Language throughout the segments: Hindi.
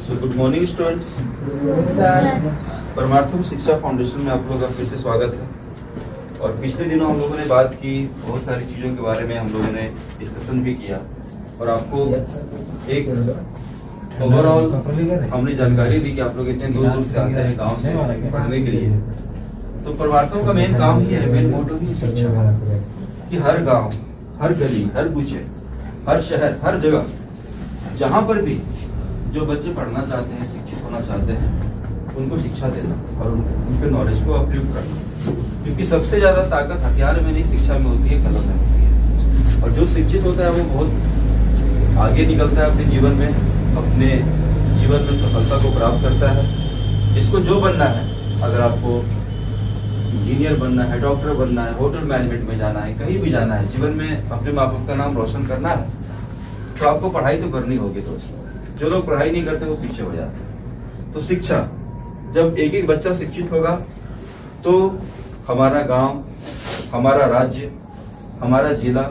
सो good morning students. Paramartham Shiksha foundation में आप लोगों का फिर से स्वागत है। और पिछले दिनों हम लोगों ने बात की, बहुत सारी चीज़ों के बारे में हम लोगों ने डिस्कशन भी किया और आपको एक ओवरऑल हमने जानकारी दी कि आप लोग इतने दूर दूर से आते हैं गांव से पढ़ने के लिए। तो परमार्थम का मेन काम ही है, मेन मोटो ही शिक्षा, कि हर गांव, हर गली, हर गुचे, हर शहर, हर जगह जहां पर भी जो बच्चे पढ़ना चाहते हैं, शिक्षित होना चाहते हैं, उनको शिक्षा देना और उनके नॉलेज को अपलिफ्ट करना। क्योंकि सबसे ज्यादा ताकत हथियार में नहीं, शिक्षा में होती है, कलम में होती है। और जो शिक्षित होता है वो बहुत आगे निकलता है अपने जीवन में, अपने जीवन में सफलता को प्राप्त करता है। इसको जो बनना है, अगर आपको इंजीनियर बनना है, डॉक्टर बनना है, होटल मैनेजमेंट में जाना है, कहीं भी जाना है, जीवन में अपने माँ बाप का नाम रोशन करना है, तो आपको पढ़ाई तो करनी होगी दोस्तों। जो लोग पढ़ाई नहीं करते वो पीछे हो जाते हैं। तो शिक्षा, जब एक एक बच्चा शिक्षित होगा तो हमारा गांव, हमारा राज्य, हमारा जिला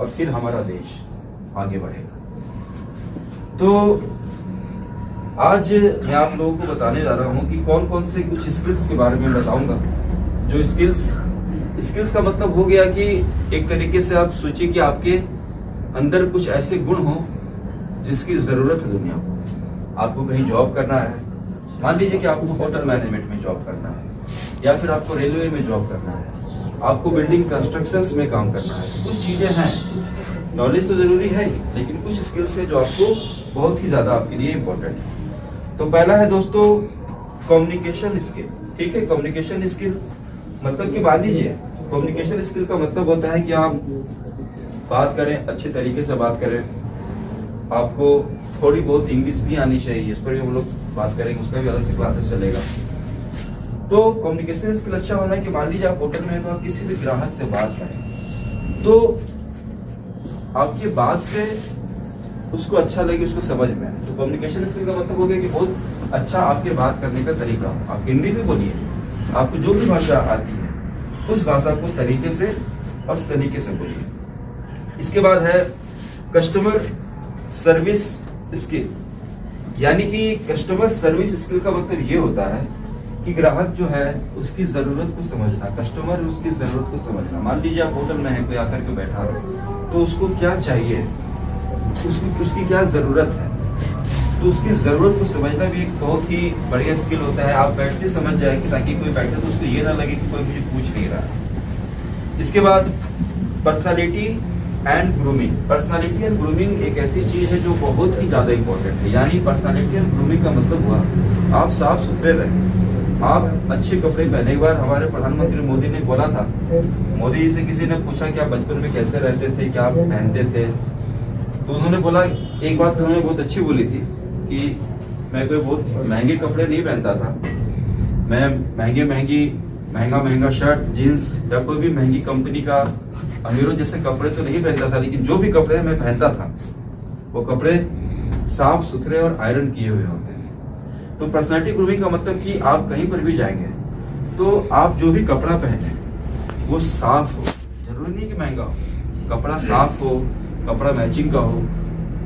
और फिर हमारा देश आगे बढ़ेगा। तो आज मैं आप लोगों को बताने जा रहा हूं कि कौन कौन से कुछ स्किल्स के बारे में बताऊंगा। जो स्किल्स का मतलब हो गया कि एक तरीके से आप सोचिए कि आपके अंदर कुछ ऐसे गुण हो जिसकी जरूरत है दुनिया को। आपको कहीं जॉब करना है, मान लीजिए कि आपको होटल मैनेजमेंट में जॉब करना है, या फिर आपको रेलवे में जॉब करना है, आपको बिल्डिंग कंस्ट्रक्शंस में काम करना है। कुछ चीजें हैं, नॉलेज तो जरूरी है ही, लेकिन कुछ स्किल्स है जो आपको बहुत ही ज्यादा आपके लिए इम्पोर्टेंट है। तो पहला है दोस्तों कम्युनिकेशन स्किल। ठीक है, कम्युनिकेशन स्किल मतलब कि मान लीजिए कम्युनिकेशन स्किल का मतलब होता है कि आप बात करें, अच्छे तरीके से बात करें, आपको थोड़ी बहुत इंग्लिश भी आनी चाहिए, इस पर भी हम लोग बात करेंगे, उसका भी अलग से क्लासेस चलेगा। तो कम्युनिकेशन स्किल अच्छा होना है कि मान लीजिए आप होटल में हैं तो आप किसी भी ग्राहक से बात करें तो आपकी बात से उसको अच्छा लगे, उसको समझ में आए। तो कम्युनिकेशन स्किल का मतलब हो गया कि बहुत अच्छा आपके बात करने का तरीका। आप हिंदी भी बोलिए, आपको जो भी भाषा आती है उस भाषा को तरीके से और सलीके से बोलिए। इसके बाद है कस्टमर सर्विस स्किल, यानी कि कस्टमर सर्विस स्किल का मतलब ये होता है कि ग्राहक जो है उसकी जरूरत को समझना, कस्टमर उसकी जरूरत को समझना। मान लीजिए आप होटल में है, कोई आकर के बैठा हो तो उसको क्या चाहिए, उसकी क्या जरूरत है, तो उसकी जरूरत को समझना भी एक बहुत ही बढ़िया स्किल होता है। आप बैठते समझ जाए कि ताकि कोई बैठे तो उसको ये ना लगे कि कोई मुझे पूछ नहीं रहा। इसके बाद personality and grooming. Personality and grooming एक ऐसी चीज है जो बहुत ही ज्यादा इंपॉर्टेंट है। यानी पर्सनालिटी एंड ग्रूमिंग का मतलब हुआ आप साफ सुथरे रहें, आप अच्छे कपड़े पहने। एक बार हमारे प्रधानमंत्री मोदी ने बोला था, मोदी जी से किसी ने पूछा कि आप बचपन में कैसे रहते थे, क्या आप पहनते थे, तो उन्होंने बोला, एक बात उन्होंने बहुत अच्छी बोली थी कि मैं कोई बहुत महंगे कपड़े नहीं पहनता था, मैं महंगा शर्ट, जीन्स या कोई भी महंगी कंपनी का अमीरों जैसे कपड़े तो नहीं पहनता था, लेकिन जो भी कपड़े मैं पहनता था वो कपड़े साफ सुथरे और आयरन किए हुए होते हैं। तो पर्सनालिटी ग्रूमिंग का मतलब कि आप कहीं पर भी जाएंगे तो आप जो भी कपड़ा पहने वो साफ हो। जरूरी नहीं कि महंगा हो, कपड़ा साफ हो, कपड़ा मैचिंग का हो,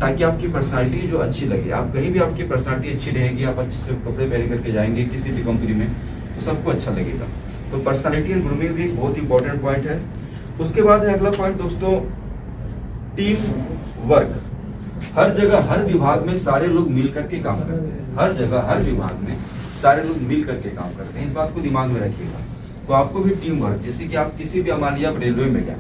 ताकि आपकी पर्सनालिटी जो अच्छी लगे। आप कहीं भी आपकी पर्सनालिटी अच्छी रहेगी, आप अच्छे से कपड़े पहन करके जाएंगे किसी भी कंपनी में तो सबको अच्छा लगेगा। तो पर्सनालिटी एंड ग्रूमिंग भी एक बहुत इंपॉर्टेंट पॉइंट है। उसके बाद है अगला पॉइंट दोस्तों, टीम वर्क। हर जगह, हर विभाग में सारे लोग मिल करके काम करते हैं। हर जगह, हर विभाग में सारे लोग मिल करके काम करते हैं, इस बात को दिमाग में रखिएगा। तो आपको भी टीम वर्क, जैसे कि आप किसी भी, मान लीजिए आप रेलवे में गए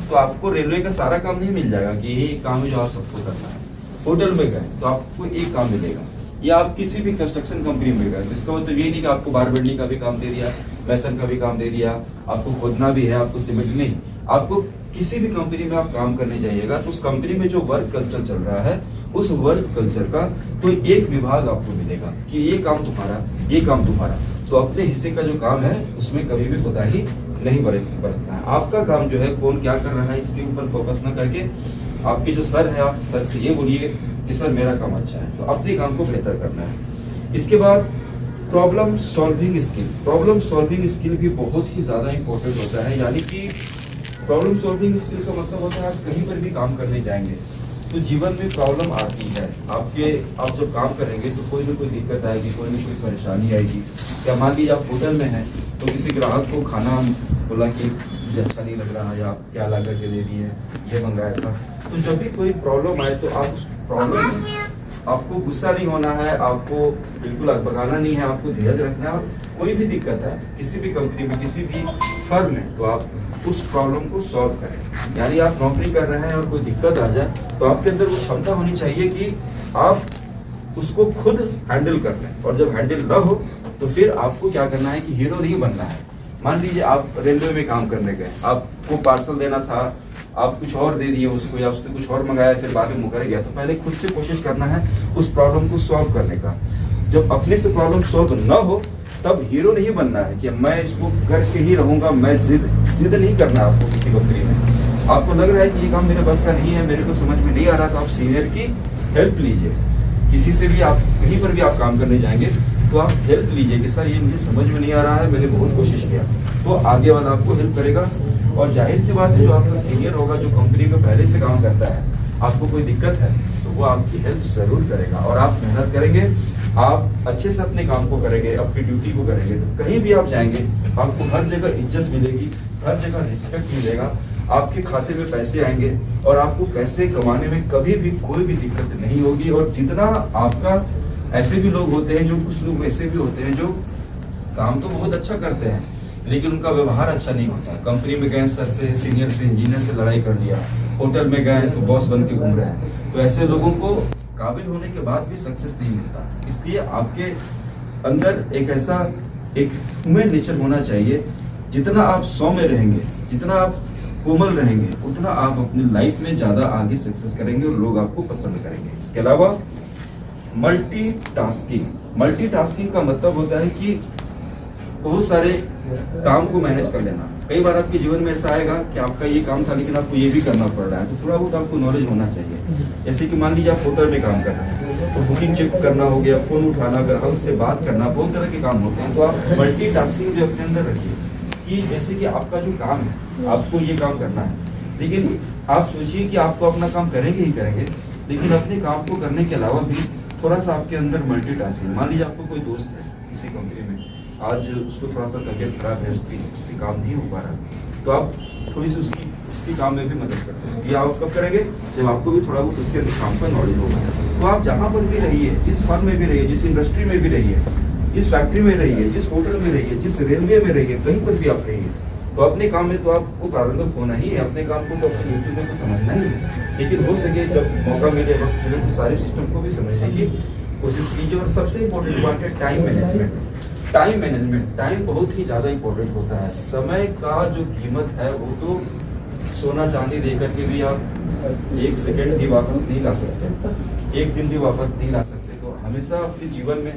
तो आपको रेलवे का सारा काम नहीं मिल जाएगा कि यही एक काम है जो आप सबको करना है। होटल में गए तो आपको एक काम मिलेगा, या आप किसी भी कंस्ट्रक्शन कंपनी में गए तो इसका मतलब ये नहीं कि आपको बार बिल्डिंग का भी काम दे दिया, मैसन का भी काम दे दिया, आपको खोदना भी है, आपको सीमेंट नहीं। आपको किसी भी कंपनी में आप काम करने जाइएगा तो उस कंपनी में जो वर्क कल्चर चल रहा है उस वर्क कल्चर का कोई एक विभाग आपको मिलेगा कि ये काम तुम्हारा, ये काम तुम्हारा। तो अपने हिस्से का जो काम है उसमें कभी भी कोताही नहीं बरतना है। आपका काम जो है कौन क्या कर रहा है इसके ऊपर फोकस न करके आपके जो सर है, आप सर से ये बोलिए कि सर मेरा काम अच्छा है, तो अपने काम को बेहतर करना है। इसके बाद problem solving skill. Problem solving skill भी बहुत ही ज्यादा इंपॉर्टेंट होता है। यानी कि प्रॉब्लम सॉल्विंग स्किल का मतलब होता है आप कहीं पर भी काम करने जाएंगे तो जीवन में प्रॉब्लम आती है। आप जब काम करेंगे तो कोई ना कोई दिक्कत आएगी, कोई ना कोई परेशानी आएगी। या मान लीजिए आप होटल में हैं तो किसी ग्राहक को खाना बोला कि मुझे अच्छा नहीं लग रहा है, या आप क्या ला करके दे दिए, ये मंगाया था। तो जब भी कोई प्रॉब्लम आए तो आप उस प्रॉब्लम में आपको गुस्सा नहीं होना है, आपको बिल्कुल भगाना नहीं है, आपको धीरज रखना है। और कोई भी दिक्कत है किसी भी कंपनी में, किसी भी फर्म में, तो आप उस प्रॉब्लम को सॉल्व करें। यानी आप नौकरी कर रहे हैं और कोई दिक्कत आ जाए तो आपके अंदर वो क्षमता होनी चाहिए कि आप उसको खुद हैंडल कर लें। और जब हैंडल न हो तो फिर आपको क्या करना है कि हीरो नहीं बनना है। मान लीजिए आप रेलवे में काम करने गए, आपको पार्सल देना था, आप कुछ और दे दिए उसको, या उसने कुछ और मंगाया, फिर बाद में मुकर गया, तो पहले खुद से कोशिश करना है उस प्रॉब्लम को सॉल्व करने का। जब अपने से प्रॉब्लम सॉल्व न हो तब हीरो नहीं बनना है कि मैं इसको करके ही रहूंगा, मैं जिद नहीं करना आपको किसी कंपनी में। आपको लग रहा है कि ये काम मेरे बस का नहीं है, मेरे को समझ में नहीं आ रहा, तो आप सीनियर की हेल्प लीजिए। किसी से भी आप कहीं पर भी आप काम करने जाएंगे तो आप हेल्प लीजिए कि सर ये मुझे समझ में नहीं आ रहा है, मैंने बहुत कोशिश किया, तो आगे वाला आपको हेल्प करेगा। और जाहिर सी बात है जो आपका सीनियर होगा, जो कंपनी में पहले से काम करता है, आपको कोई दिक्कत है तो वो आपकी हेल्प जरूर करेगा। और आप मेहनत करेंगे, आप अच्छे से अपने काम को करेंगे, अपनी ड्यूटी को करेंगे, तो कहीं भी आप जाएंगे आपको हर जगह इज्जत मिलेगी, हर जगह रिस्पेक्ट मिलेगा, आपके खाते में पैसे आएंगे और आपको पैसे कमाने में कभी भी कोई भी दिक्कत नहीं होगी। और जितना आपका, ऐसे भी लोग होते हैं, जो कुछ लोग ऐसे भी होते हैं जो काम तो बहुत अच्छा करते हैं लेकिन उनका व्यवहार अच्छा नहीं होता। कंपनी में गए, सर से, सीनियर से, इंजीनियर से लड़ाई कर लिया, होटल में गए तो बॉस बन के घूम रहे हैं, तो ऐसे लोगों को काबिल होने के बाद भी सक्सेस नहीं मिलता। इसलिए आपके अंदर एक ऐसा एक ह्यूमन नेचर होना चाहिए, जितना आप सौम्य रहेंगे, जितना आप कोमल रहेंगे, उतना आप अपनी लाइफ में ज्यादा आगे सक्सेस करेंगे और लोग आपको पसंद करेंगे। इसके अलावा मल्टीटास्किंग का मतलब होता है कि बहुत सारे काम को मैनेज कर लेना। कई बार आपके जीवन में ऐसा आएगा कि आपका ये काम था लेकिन आपको ये भी करना पड़ रहा है, तो थोड़ा बहुत आपको नॉलेज होना चाहिए। जैसे कि मान लीजिए आप होटल में काम कर रहे हैं, तो बुकिंग चेक करना हो गया, फोन उठाना, ग्राहक से बात करना, बहुत तरह के काम होते हैं। तो आप मल्टीटास्किंग जो अपने अंदर रखिए कि जैसे कि आपका जो काम है, आपको ये काम करना है, लेकिन आप सोचिए कि आपको अपना काम करेंगे ही करेंगे, लेकिन अपने काम को करने के अलावा भी थोड़ा सा आपके अंदर मल्टीटास्किंग। मान लीजिए आपको कोई दोस्त है किसी कंपनी में, आज उसको थोड़ा सा तबियत खराब है, उससे काम नहीं हो पा रहा, तो आप थोड़ी सी उसकी काम में भी मदद करते हैं। ये आप कब करेंगे? जब आपको भी थोड़ा बहुत उसके काम का नॉलेज होगा। तो आप जहाँ पर भी रहिए, जिस फर्म में भी रहिए, जिस इंडस्ट्री में भी रहिए, जिस फैक्ट्री में रहिए, जिस होटल में रहिए, जिस रेलवे में रहिए, कहीं पर भी आप रहिए, तो अपने काम में तो आपको पारंगत होना ही है, अपने काम को तो अपनी ड्यूटी को समझना ही है। लेकिन हो सके जब मौका मिले, वक्त मिले, तो सारे सिस्टम को भी समझने की कोशिश कीजिए। और सबसे इम्पोर्टेंट बात है टाइम मैनेजमेंट। टाइम बहुत ही ज्यादा इंपॉर्टेंट होता है। समय का जो कीमत है वो तो सोना चांदी देकर के भी आप एक सेकंड भी वापस नहीं ला सकते, एक दिन भी वापस नहीं ला सकते। तो हमेशा अपने जीवन में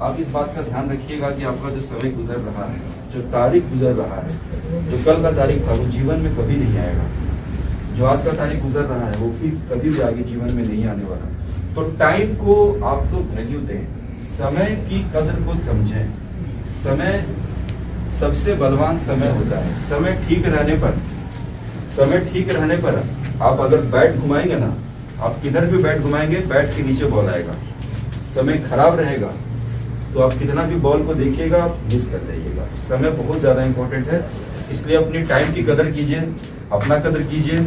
आप इस बात का ध्यान रखिएगा कि आपका जो समय गुजर रहा है, जो तारीख गुजर रहा है, जो कल का तारीख था वो जीवन में कभी नहीं आएगा। जो आज का तारीख गुजर रहा है वो फिर कभी भी आगे जीवन में नहीं आने वाला। तो टाइम को आप तो वैल्यू दें, समय की कदर को समझें। समय सबसे बलवान समय होता है। समय ठीक रहने पर आप अगर बैट घुमाएंगे ना, आप किधर भी बैट घुमाएंगे, बैट के नीचे बॉल आएगा। समय खराब रहेगा तो आप कितना भी बॉल को देखिएगा, आप मिस कर जाइएगा। समय बहुत ज्यादा इंपॉर्टेंट है, इसलिए अपनी टाइम की कदर कीजिए, अपना कदर कीजिए।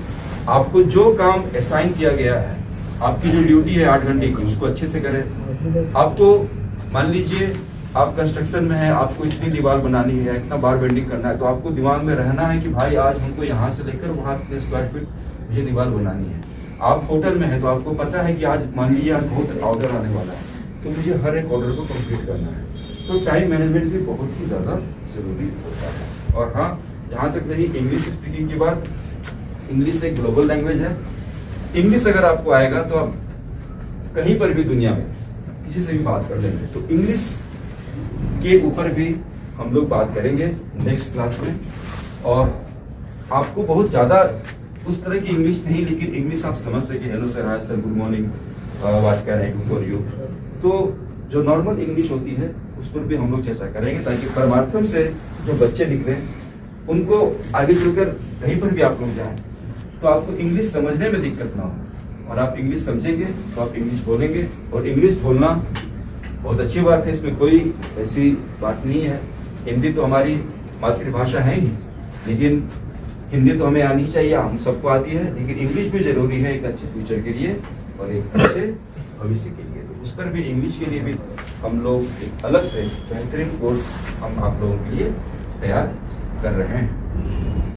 आपको जो काम असाइन किया गया है, आपकी जो ड्यूटी है 8 घंटे की, उसको अच्छे से करें। आपको मान लीजिए आप कंस्ट्रक्शन में है, आपको इतनी दीवार बनानी है, इतना बार बेंडिंग करना है, तो आपको दिमाग में रहना है कि भाई आज हमको यहाँ से लेकर वहाँ कितने स्क्वायर फीट मुझे दीवार बनानी है। आप होटल में है तो आपको पता है कि आज मान लीजिए आज बहुत ऑर्डर आने वाला है, तो मुझे हर एक ऑर्डर को कंप्लीट करना है। तो टाइम मैनेजमेंट भी बहुत ही ज़्यादा जरूरी होता है। और हाँ, जहाँ तक रही इंग्लिश स्पीकिंग की बात, इंग्लिश एक ग्लोबल लैंग्वेज है। इंग्लिश अगर आपको आएगा तो आप कहीं पर भी दुनिया में किसी से भी बात कर लेंगे। तो इंग्लिश के ऊपर भी हम लोग बात करेंगे नेक्स्ट क्लास में। और आपको बहुत ज़्यादा उस तरह की इंग्लिश नहीं, लेकिन इंग्लिश आप समझ सके, hello sir, hi sir, good morning, what can I do for you. तो जो नॉर्मल इंग्लिश होती है उस पर भी हम लोग चर्चा करेंगे, ताकि परमार्थम से जो बच्चे निकले उनको आगे चलकर कहीं पर भी आप लोग जाएं तो आपको इंग्लिश समझने में दिक्कत ना हो। और आप इंग्लिश समझेंगे तो आप इंग्लिश बोलेंगे, और इंग्लिश बोलना बहुत अच्छी बात है, इसमें कोई ऐसी बात नहीं है। हिंदी तो हमारी मातृभाषा है ही, लेकिन हिंदी तो हमें आनी चाहिए, हम सबको आती है, लेकिन इंग्लिश भी जरूरी है एक अच्छे फ्यूचर के लिए और एक अच्छे भविष्य के लिए। तो उस पर भी इंग्लिश के लिए भी हम लोग एक अलग से बेहतरीन कोर्स हम आप लोगों के लिए तैयार कर रहे हैं।